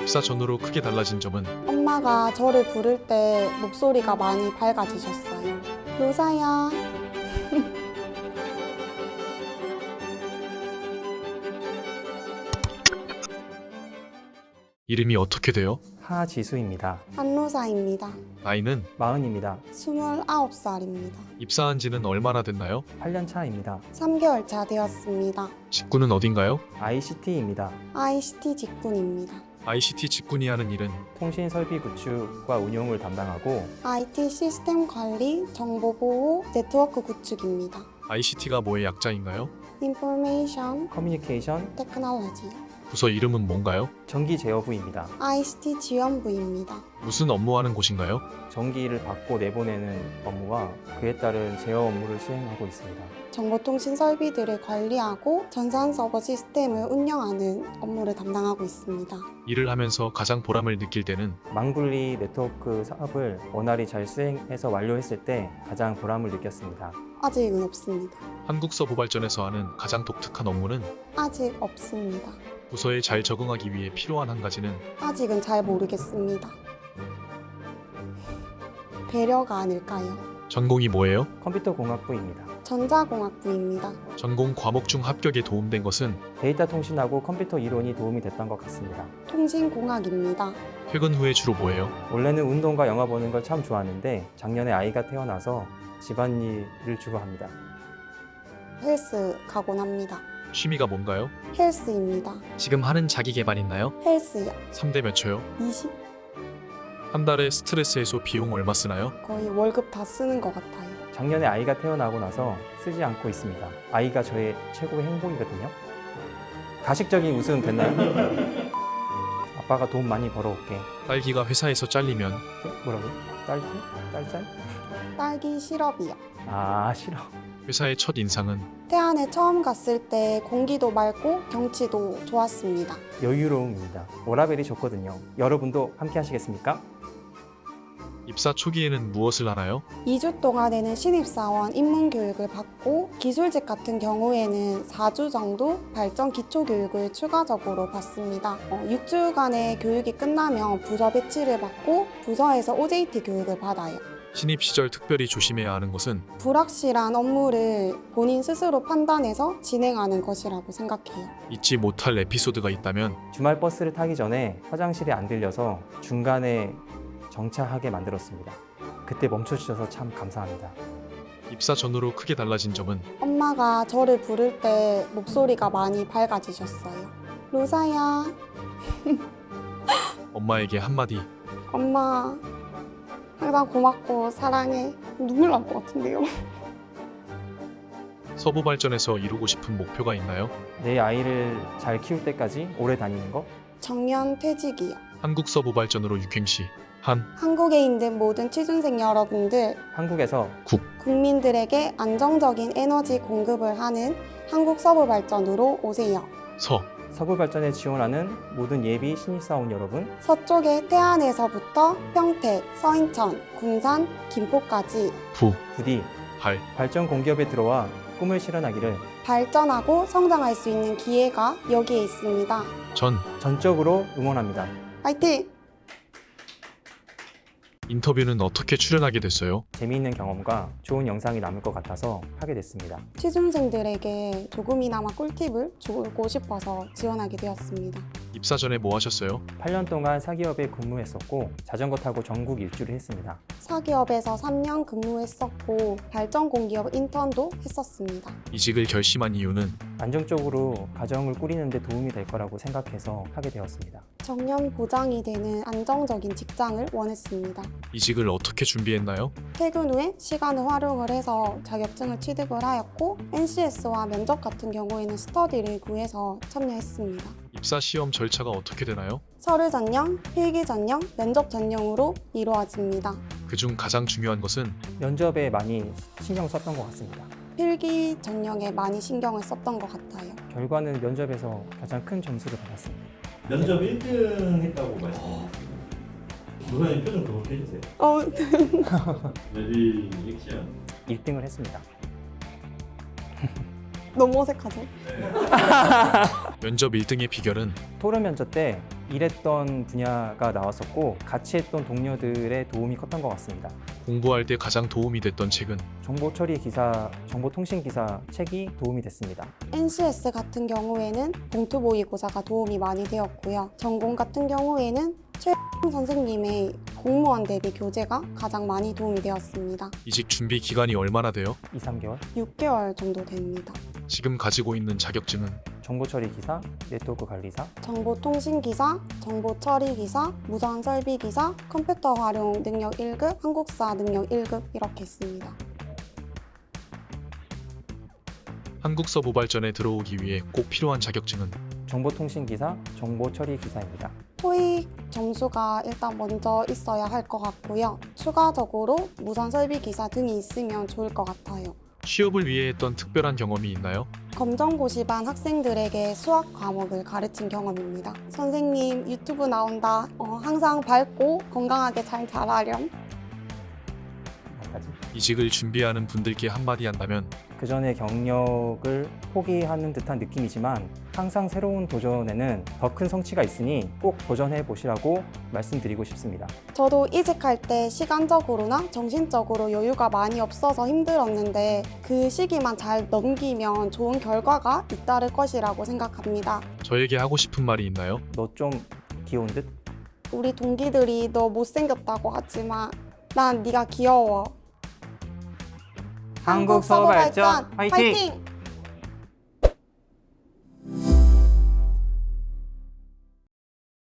입사 전후로 크게 달라진 점은 엄마가 저를 부를 때 목소리가 많이 밝아지셨어요. 로사야. 이름이 어떻게 돼요? 하지수입니다. 한로사입니다. 나이는 40입니다. 29살입니다. 입사한 지는 얼마나 됐나요? 8년 차입니다. 3개월 차 되었습니다. 직군은 어딘가요? ICT입니다. ICT 직군입니다. ICT 직군이 하는 일은 통신 설비 구축과 운용을 담당하고 IT 시스템 관리, 정보 보호, 네트워크 구축입니다. ICT가 뭐의 약자인가요? Information 커뮤니케이션, Technology. 부서 이름은 뭔가요? 전기 제어부입니다. ICT 지원부입니다. 무슨 업무하는 곳인가요? 전기를 받고 내보내는 업무와 그에 따른 제어 업무를 수행하고 있습니다. 정보통신 설비들을 관리하고 전산 서버 시스템을 운영하는 업무를 담당하고 있습니다. 일을 하면서 가장 보람을 느낄 때는 망굴리 네트워크 사업을 원활히 잘 수행해서 완료했을 때 가장 보람을 느꼈습니다. 아직은 없습니다. 한국서부발전에서 하는 가장 독특한 업무는 아직 없습니다. 부서에 잘 적응하기 위해 필요한 한 가지는 아직은 잘 모르겠습니다. 배려가 아닐까요? 전공이 뭐예요? 컴퓨터공학부입니다. 전자공학부입니다. 전공 과목 중 합격에 도움된 것은 데이터 통신하고 컴퓨터 이론이 도움이 됐던 것 같습니다. 통신공학입니다. 퇴근 후에 주로 뭐예요? 원래는 운동과 영화 보는 걸 참 좋아하는데 작년에 아이가 태어나서 집안일을 주로 합니다. 헬스 가곤 합니다. 취미가 뭔가요? 헬스입니다. 지금 하는 자기 개발 있나요? 헬스요. 3대 몇 초요? 20? 한 달에 스트레스 해소 비용 얼마 쓰나요? 거의 월급 다 쓰는 것 같아요. 작년에 아이가 태어나고 나서 쓰지 않고 있습니다. 아이가 저의 최고의 행복이거든요. 가식적인 웃음 됐나요? 아빠가 돈 많이 벌어올게. 딸기가 회사에서 잘리면 뭐라고요? 딸기? 딸짤? 딸기 시럽이요. 아 싫어. 회사의 첫 인상은 태안에 처음 갔을 때 공기도 맑고 경치도 좋았습니다. 여유로움입니다. 워라벨이 좋거든요. 여러분도 함께 하시겠습니까? 입사 초기에는 무엇을 하나요? 2주 동안에는 신입사원 입문교육을 받고 기술직 같은 경우에는 4주 정도 발전 기초교육을 추가적으로 받습니다. 6주간의 교육이 끝나면 부서 배치를 받고 부서에서 OJT 교육을 받아요. 신입 시절 특별히 조심해야 하는 것은 불확실한 업무를 본인 스스로 판단해서 진행하는 것이라고 생각해요. 잊지 못할 에피소드가 있다면 주말 버스를 타기 전에 화장실에 안 들려서 중간에 정차하게 만들었습니다. 그때 멈춰주셔서 참 감사합니다. 입사 전후로 크게 달라진 점은 엄마가 저를 부를 때 목소리가 많이 밝아지셨어요. 로사야. 엄마에게 한마디 엄마 항상 고맙고 사랑해. 눈물 날 것 같은데요. 서부발전에서 이루고 싶은 목표가 있나요? 내 아이를 잘 키울 때까지 오래 다니는 거? 정년 퇴직이요. 한국서부발전으로 육행시 한 한국에 있는 모든 취준생 여러분들, 한국에서 국민들에게 안정적인 에너지 공급을 하는 한국서부발전으로 오세요. 서 서부발전에 지원하는 모든 예비 신입사원 여러분, 서쪽의 태안에서부터 평택, 서인천, 군산, 김포까지 부 부디 발 발전 공기업에 들어와 꿈을 실현하기를 발전하고 성장할 수 있는 기회가 여기에 있습니다. 전 전적으로 응원합니다. 화이팅! 인터뷰는 어떻게 출연하게 됐어요? 재미있는 경험과 좋은 영상이 남을 것 같아서 하게 됐습니다. 취준생들에게 조금이나마 꿀팁을 주고 싶어서 지원하게 되었습니다. 입사 전에 뭐 하셨어요? 8년 동안 사기업에 근무했었고 자전거 타고 전국 일주를 했습니다. 사기업에서 3년 근무했었고 발전공기업 인턴도 했었습니다. 이직을 결심한 이유는 안정적으로 가정을 꾸리는 데 도움이 될 거라고 생각해서 하게 되었습니다. 정년 보장이 되는 안정적인 직장을 원했습니다. 이직을 어떻게 준비했나요? 퇴근 후에 시간을 활용을 해서 자격증을 취득을 하였고 NCS와 면접 같은 경우에는 스터디를 구해서 참여했습니다. 입사 시험 절차가 어떻게 되나요? 서류 전형, 필기 전형, 면접 전형으로 이루어집니다. 그중 가장 중요한 것은 면접에 많이 신경 썼던 것 같습니다. 필기 전형에 많이 신경을 썼던 것 같아요. 결과는 면접에서 가장 큰 점수를 받았습니다. 면접 1등 했다고 말씀하셨습니다. 노사님 표정 더 해주세요. 레디 액션. 1등을 했습니다. 너무 어색하죠? 면접 1등의 비결은 토론 면접 때 일했던 분야가 나왔었고 같이 했던 동료들의 도움이 컸던 것 같습니다. 공부할 때 가장 도움이 됐던 책은 정보 처리 기사, 정보통신 기사 책이 도움이 됐습니다. NCS 같은 경우에는 봉투 모의고사가 도움이 많이 되었고요. 전공 같은 경우에는 최 선생님의 공무원 대비 교재가 가장 많이 도움이 되었습니다. 이직 준비 기간이 얼마나 돼요? 2, 3개월. 6개월 정도 됩니다. 지금 가지고 있는 자격증은 정보 처리 기사, 네트워크 관리사, 정보통신기사, 정보처리기사, 무선설비기사, 컴퓨터 활용 능력 1급, 한국사 능력 1급 이렇게 있습니다. 한국 서부 발전에 들어오기 위해 꼭 필요한 자격증은 정보통신 기사, 정보 처리 기사입니다. 토익 점수가 일단 먼저 있어야 할 것 같고요. 추가적으로 무선설비기사 등이 있으면 좋을 것 같아요. 취업을 위해 했던 특별한 경험이 있나요? 검정고시반 학생들에게 수학 과목을 가르친 경험입니다. 선생님 유튜브 나온다. 항상 밝고 건강하게 잘 자라렴. 여기까지. 이직을 준비하는 분들께 한마디 한다면 그 전에 경력을 포기하는 듯한 느낌이지만 항상 새로운 도전에는 더 큰 성취가 있으니 꼭 도전해 보시라고 말씀드리고 싶습니다. 저도 이직할 때 시간적으로나 정신적으로 여유가 많이 없어서 힘들었는데 그 시기만 잘 넘기면 좋은 결과가 잇따를 것이라고 생각합니다. 저에게 하고 싶은 말이 있나요? 너 좀 귀여운 듯? 우리 동기들이 너 못생겼다고 하지만 난 네가 귀여워. 한국 서부 발전 화이팅!